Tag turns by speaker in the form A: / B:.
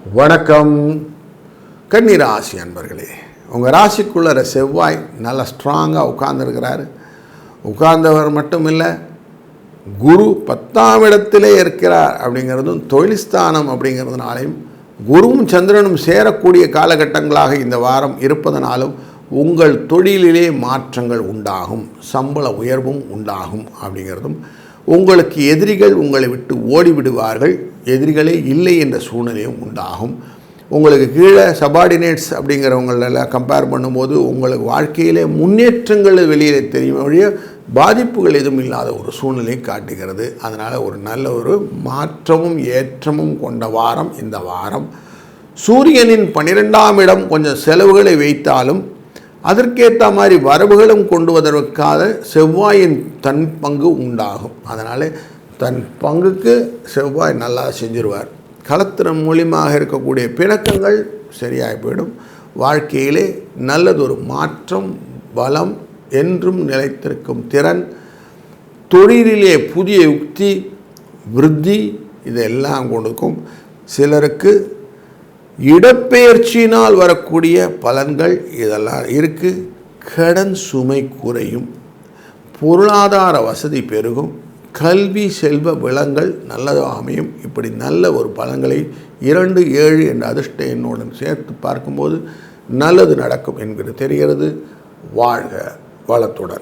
A: வணக்கம் கன்னி ராசி அன்பர்களே. உங்கள் ராசிக்குள்ளே செவ்வாய் நல்லா ஸ்ட்ராங்காக உட்கார்ந்துருக்கிறாரு. உட்கார்ந்தவர் மட்டும் இல்லை, குரு 10ஆம் இடத்திலே இருக்கிறார். அப்படிங்கிறதும் தொழில் ஸ்தானம் அப்படிங்கிறதுனாலையும் குருவும் சந்திரனும் சேரக்கூடிய காலகட்டங்களாக இந்த வாரம் இருப்பதனாலும் உங்கள் தொழிலிலே மாற்றங்கள் உண்டாகும், சம்பள உயர்வும் உண்டாகும். அப்படிங்கிறதும் உங்களுக்கு எதிரிகள் உங்களை விட்டு ஓடிவிடுவார்கள், எதிரிகளே இல்லை என்ற சூழ்நிலையும் உண்டாகும். உங்களுக்கு கீழே சபார்டினேட்ஸ் அப்படிங்கிறவங்களெல்லாம் கம்பேர் பண்ணும்போது உங்களுக்கு வாழ்க்கையிலே முன்னேற்றங்கள் வெளியில் தெரியும் வழிய பாதிப்புகள் எதுவும் இல்லாத ஒரு சூழ்நிலை காட்டுகிறது. அதனால் ஒரு நல்ல ஒரு மாற்றமும் ஏற்றமும் கொண்ட வாரம் இந்த வாரம். சூரியனின் 12ஆம் இடம் கொஞ்சம் செலவுகளை வைத்தாலும் அதற்கேற்ற மாதிரி வரவுகளும் கொண்டு வருவதற்காக செவ்வாயின் தன் பங்கு உண்டாகும். அதனால் தன் பங்குக்கு செவ்வாய் நல்லா செஞ்சிருவார். களத்திரம் மூலியமாக இருக்கக்கூடிய பிணக்கங்கள் சரியாகி போயிடும். வாழ்க்கையிலே நல்லதொரு மாற்றம், பலம், என்றும் நிலைத்திருக்கும் திறன், தொழிலிலே புதிய யுக்தி, விருத்தி இதெல்லாம் கொடுக்கும். சிலருக்கு இடப்பெயர்ச்சியினால் வரக்கூடிய பலன்கள் இதெல்லாம் இருக்குது. கடன் சுமை குறையும், பொருளாதார வசதி பெருகும், கல்வி செல்வ வளங்கள் நல்லதாக அமையும். இப்படி நல்ல ஒரு பலன்களை 2, 7 என்ற அதிர்ஷ்ட எண்ணுடன் சேர்த்து பார்க்கும்போது நல்லது நடக்கும் என்கிறது தெரிகிறது. வாழ்க வளத்துடன்.